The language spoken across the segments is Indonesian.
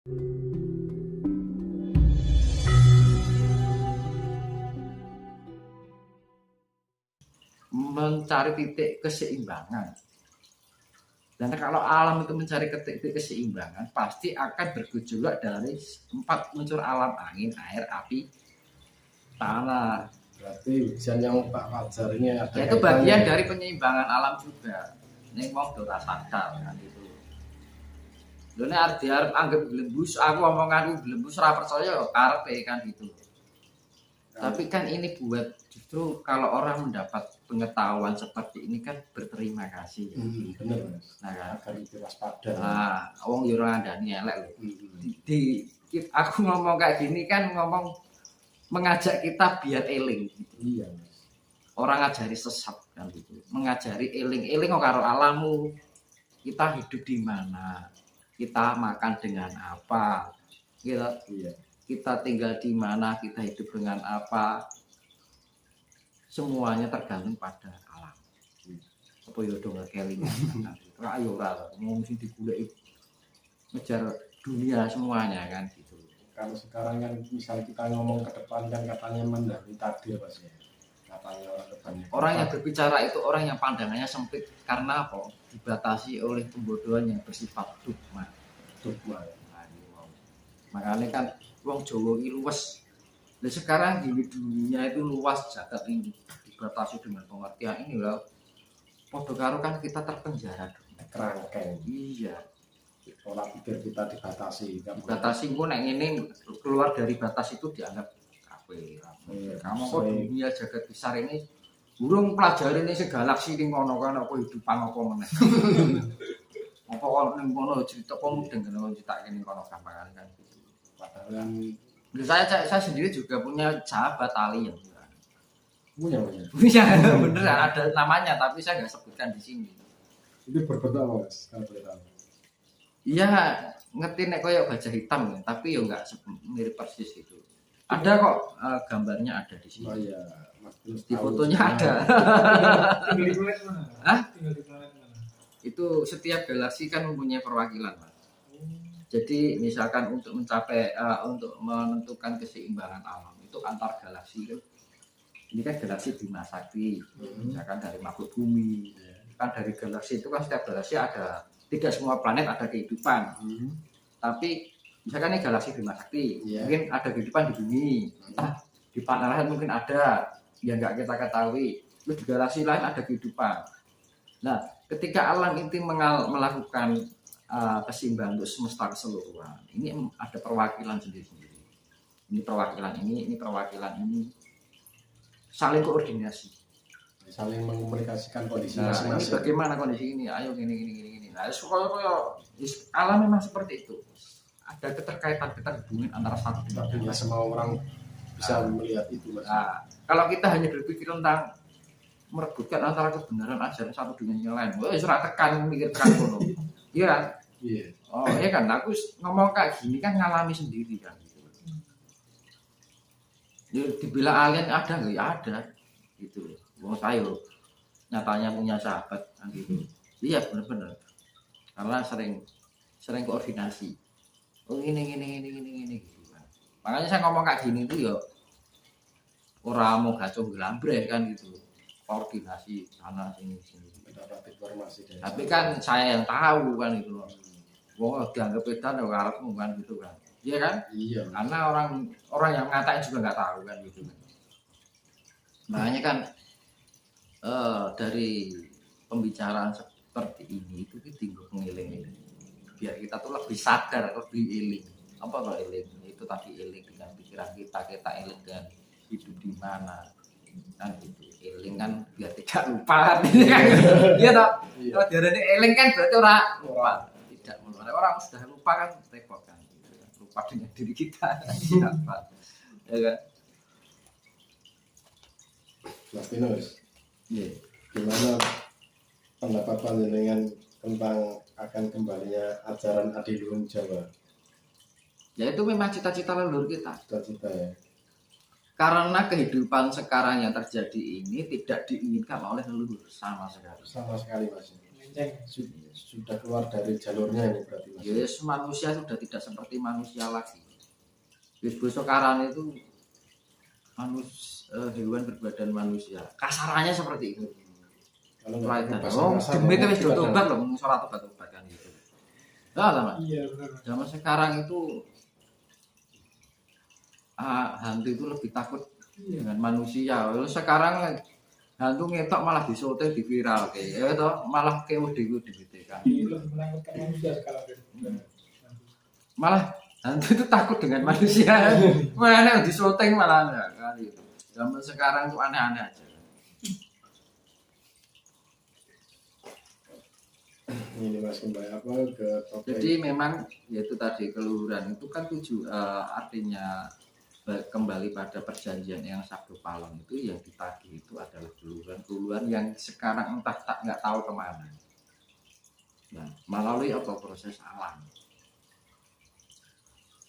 Mencari titik keseimbangan. Dan kalau alam itu mencari titik keseimbangan, pasti akan bergejolak dari 4 unsur alam: angin, air, api, tanah. Berarti hujan yang Pak Fajar ini ada Ya, itu bagian dari penyeimbangan alam juga. Ini mau dora sadar kan itu. Lho nek arep anggap glembus, aku omongan aku glembus ora percaya karepe kan gitu. Tapi kan ini buat justru kalau orang mendapat pengetahuan seperti ini kan berterima kasih. Benar, Mas. Nah, kan Agar lebih waspada. nah, wong yo ora ndani elek lho. Aku ngomong kayak gini kan ngomong mengajak kita biar eling gitu. Iya, Mas. Orang ngajari sesat kan gitu. Mengajari eling-eling karo alammu. Kita hidup di mana? Kita makan dengan apa? Kita tinggal di mana, kita hidup dengan apa, semuanya tergantung pada alam. Apa ya dong kelingan ayo ora ngomong sing digoleki ngejar dunia semuanya kan gitu. Kalau sekarang kan misal kita ngomong ke depan kan katanya mendahului takdir, Mas ya. Katanya orang depannya. Orang yang berbicara itu orang yang pandangannya sempit karena apa? Dibatasi oleh pembodohan yang bersifat dogma. Makanya kan wong Jawa iki luwes. Nah, sekarang di dunia itu luas, jagat ini dibatasi dengan pengertian ini loh. Padha karo kan kita terpenjara kerangkeng. Iya. Pola pikir kita dibatasi. Dibatasi engko nek ngene keluar dari batas itu dianggap kafir. Kamu kok dunia jagat besar ini burung pelajari ini segalaksi ning kono kan apa hidupan apa meneh. Apa kok ning kono cerita pemudeng kene critake ning kono gampang kan. Padahal saya sendiri juga punya sahabat alien. Punya bener ada namanya tapi saya nggak sebutkan di sini. Itu berbentuk apa, Mas? Kalau boleh tahu. Iya, ngerti nek koyo gajah hitam tapi ya nggak mirip persis itu. Ada kok gambarnya ada di sini. Oh iya, Mas. Di fotonya ada. Tinggal di planet mana? Hah? Tinggal di planet mana? Itu setiap galaksi kan mempunyai perwakilan, Mas. Jadi misalkan untuk mencapai untuk menentukan keseimbangan alam itu antar galaksi itu, ini kan galaksi Bima Sakti, misalkan dari makhluk bumi, kan dari galaksi itu kan setiap galaksi ada, tidak semua planet ada kehidupan, tapi misalkan ini galaksi Bima Sakti, mungkin ada kehidupan di bumi, entah di planet lain mungkin ada yang nggak kita ketahui, terus di galaksi lain ada kehidupan. Nah, ketika alam itu melakukan keseimbangan untuk semesta keseluruhan. Ini ada perwakilan sendiri-sendiri. Ini perwakilan ini perwakilan ini. Saling koordinasi. Saling mengkomunikasikan kondisi masing-masing. Ini bagaimana kondisi ini? Ayo gini. Nah, alam memang seperti itu. Ada keterhubungan antara satu dengan lain. Semua orang bisa melihat itu, Mas. Nah, kalau kita hanya berpikir tentang merebutkan antara kebenaran ajaran satu dengan yang lain, surat tekan mikirkan kono. Iya. Oh iya kan, aku ngomong kayak gini kan ngalami sendiri kan gitu. Ya, dibilang alien ada nggak? Ya ada, gitu. Wong saya nyatanya punya sahabat kan gitu. Iya benar-benar. Karena sering koordinasi. Oh ini gitu kan. Makanya saya ngomong kayak gini tuh ya orang mau gacoh gelambreh kan gitu. Koordinasi sana sini. Tapi kan saya yang tahu kan itu loh. Wong dianggap edan ya karepmu kan gitu kan. Iya kan? Iya. Karena orang yang ngatain juga nggak tahu kan gitu kan. Makanya kan dari pembicaraan seperti ini itu tinggal mengiling biar kita tuh lebih sadar, lebih iling. Apa kalau iling? Itu tadi iling dengan pikiran kita iling dengan hidup di mana. Kan gitu. Eling kan biar tidak lupa kan. Iya toh. Kalau diarani eling kan berarti orang lupa. Tidak lupa. Orang sudah lupa kan repot kan. Lupa dengan diri kita. Siapa? Ya kan. Mas Tinus. Iya. Gimana pendapat panjenengan tentang akan kembalinya ajaran Adiluhung Jawa? Ya itu memang cita-cita leluhur kita. Cita-cita ya. Karena kehidupan sekarang yang terjadi ini tidak diinginkan oleh leluhur sama sekali. Sama sekali, Mas. Kenceng. Sudah keluar dari jalurnya ini berarti Mas. Ya, manusia sudah tidak seperti manusia lagi. Wis sekarang itu hewan berbadan manusia. Kasarannya seperti itu. Kalau Right. nggak pakai Oh, bahasa demi itu kasar, wis juga tobat loh, musola tobat kan gitu. Nah, teman. Iya benar. Zaman sekarang itu hantu itu lebih takut dengan manusia. Lalu sekarang hantu ngetok malah disote di viral kayak itu malah kayak wedi gitu kan. Lebih menakutkan manusia sekarang. Malah hantu itu takut dengan manusia. Mana di syuting malah enggak kali itu. Zaman sekarang tuh aneh-aneh aja. ini Mas kembali apa ke topik. Jadi memang yaitu tadi keluhuran itu kan artinya kembali pada perjanjian yang sabdo palem itu yang ditagih itu adalah keluhuran yang sekarang entah nggak tahu kemana. Nah, melalui apa proses alam.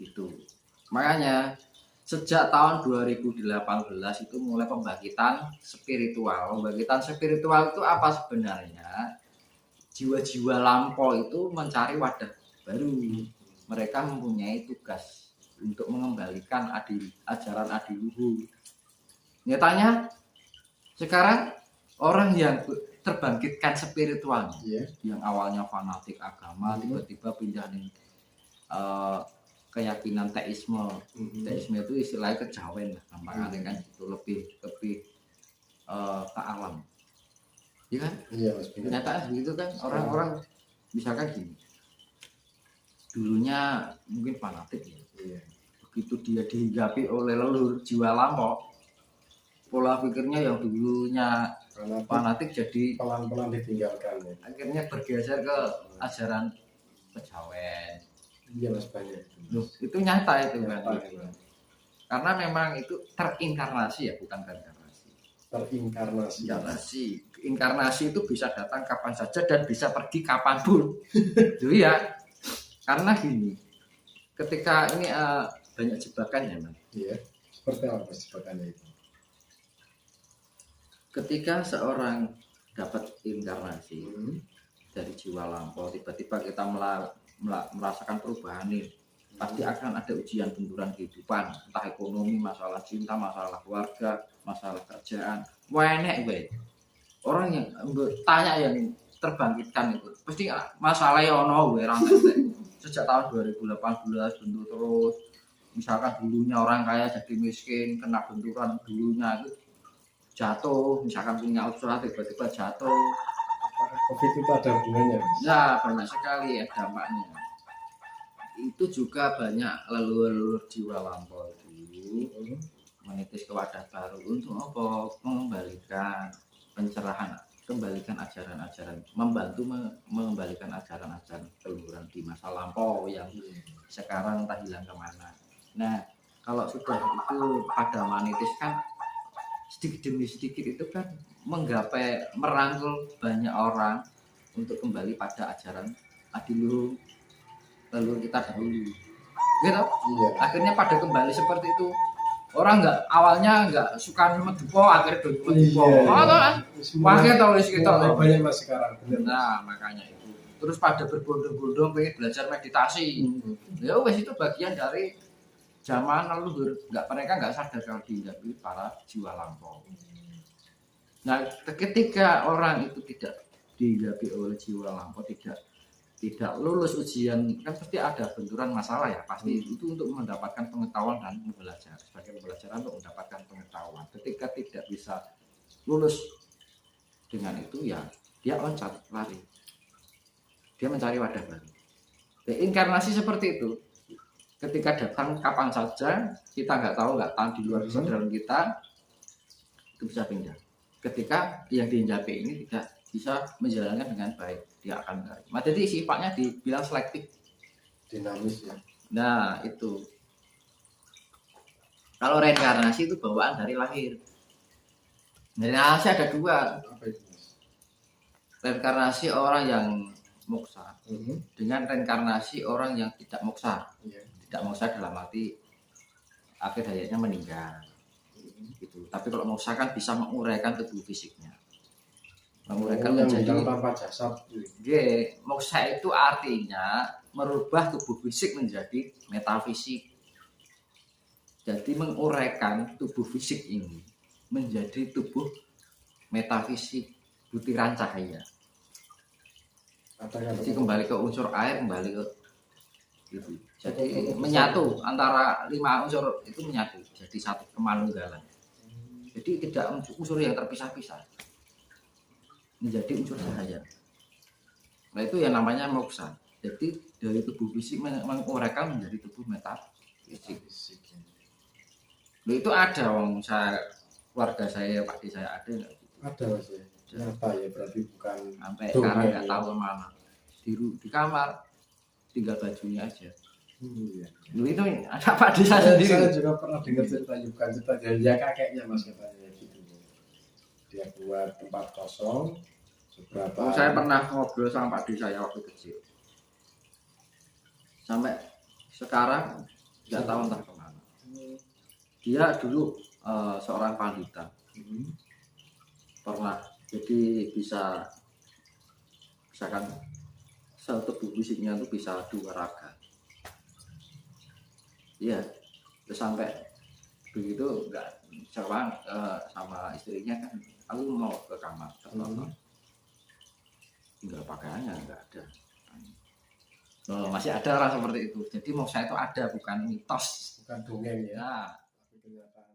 Itu makanya sejak tahun 2018 itu mulai pembangkitan spiritual itu apa sebenarnya? Jiwa-jiwa lampau itu mencari wadah baru. Mereka mempunyai tugas untuk mengembalikan ajaran adiluhur. Nyatanya sekarang orang yang terbangkitkan spiritualnya, yang awalnya fanatik agama tiba-tiba pindah nih keyakinan teisme. Teisme itu istilahnya kejawen lah, gampangnya kan itu lebih ke alam. Iya kan? Iya Mas. Ternyata begitu kan orang-orang misalkan gini. Dulunya mungkin fanatik ya. Iya. Begitu dia dihinggapi oleh leluhur jiwa lampau, pola pikirnya yang dulunya fanatik jadi pelan-pelan ditinggalkan ya. akhirnya bergeser ke ajaran kejawen. Iya Mas banyak. Loh, itu nyata itu kan. Nyata, ya. Karena memang itu terinkarnasi ya, bukan reinkarnasi. Inkarnasi itu bisa datang kapan saja dan bisa pergi kapanpun. Jadi ya, karena gini, ketika ini banyak jebakan ya Mas. Iya. Seperti apa Mas jebakannya itu? Ketika seorang dapat inkarnasi dari jiwa lampau, tiba-tiba kita merasakan perubahan nih, pasti akan ada ujian benturan kehidupan, entah ekonomi, masalah cinta, masalah keluarga, masalah kerjaan. Enek gue. Orang yang tanya yang terbangkitkan itu pasti masalahnya ono gue sejak tahun 2018 bentuk terus. Misalkan dulunya orang kaya jadi miskin, kena benturan dulunya itu jatuh, misalkan punya usaha tiba-tiba jatuh. Apakah COVID itu ada hubungannya Mas? Ya banyak sekali ya dampaknya. Itu juga banyak leluhur jiwa lampau itu menitis ke wadah baru untuk apa? Mengembalikan pencerahan, kembalikan ajaran-ajaran, membantu mengembalikan ajaran-ajaran keluhuran di masa lampau yang sekarang entah hilang kemana. Nah kalau sudah itu pada menitis kan sedikit demi sedikit itu kan menggapai merangkul banyak orang untuk kembali pada ajaran adiluhur leluhur kita dahulu, gitu. Iya. Akhirnya pada kembali seperti itu. Orang awalnya nggak suka medupo, akhirnya medupo. Kan? Pakai tahu kita. Banyak Mas sekarang. Benar. Nah makanya itu. Terus pada berbondong-bondong pengen belajar meditasi. Ya wes itu bagian dari zaman leluhur. Mereka nggak sadar kalau dihinggapi para jiwa lampau. Nah ketika orang itu tidak dihinggapi oleh jiwa lampau, tidak lulus ujian, kan pasti ada benturan masalah ya, pasti itu untuk mendapatkan pengetahuan dan belajar, sebagai pembelajaran untuk mendapatkan pengetahuan. Ketika tidak bisa lulus dengan itu ya dia loncat lari, dia mencari wadah baru. Inkarnasi seperti itu, ketika datang kapan saja kita nggak tahu di luar kesadaran kita itu bisa pindah. Ketika yang dihinggapi ini tidak bisa menjalankan dengan baik, dia akan lari. Jadi sifatnya dibilang selektif, dinamis ya. Nah itu kalau reinkarnasi itu bawaan dari lahir. Reinkarnasi ada dua. Apa itu Mas? Reinkarnasi orang yang moksa dengan reinkarnasi orang yang tidak moksa. Tidak moksa dalam arti akhir hayatnya meninggal gitu. Tapi kalau moksa kan bisa menguraikan tubuh fisiknya. menguraikan yang menjadi hilang tanpa jasad. moksa itu artinya merubah tubuh fisik menjadi metafisik. Jadi menguraikan tubuh fisik ini menjadi tubuh metafisik, butiran cahaya. Jadi kembali ke unsur air, kembali ke itu. Jadi menyatu antara 5 unsur itu menyatu jadi satu kemanunggalan. Jadi tidak unsur yang terpisah-pisah menjadi unsur cahaya. Nah itu yang namanya moksa. Jadi dari tubuh fisik menguraikan menjadi tubuh metafisik. Nah, itu ada wong saya keluarga saya Pak saya ada nggak gitu. Ada Mas ya. Nyata ya berarti bukan Sampai sekarang nggak tahu kemana. Di kamar tinggal bajunya aja. Iya. Itu ada Pak Desa sendiri. Saya juga pernah dengar cerita bukan cerita dari kakeknya Mas katanya gitu. Dia buat tempat kosong seberapa. Saya pernah ngobrol sama Pak Desa saya waktu kecil. Sampai sekarang nggak tahu entah kemana. Dia dulu seorang pandita. Pernah jadi bisa misalkan sel tubuh fisiknya itu bisa 2 raga. Iya, terus sampai begitu nggak sama istrinya kan, aku mau ke kamar, tinggal pakaiannya nggak ada. Masih ada orang seperti itu. Jadi moksa itu ada, bukan mitos, bukan dongeng ya. nah, Tapi kenyataan.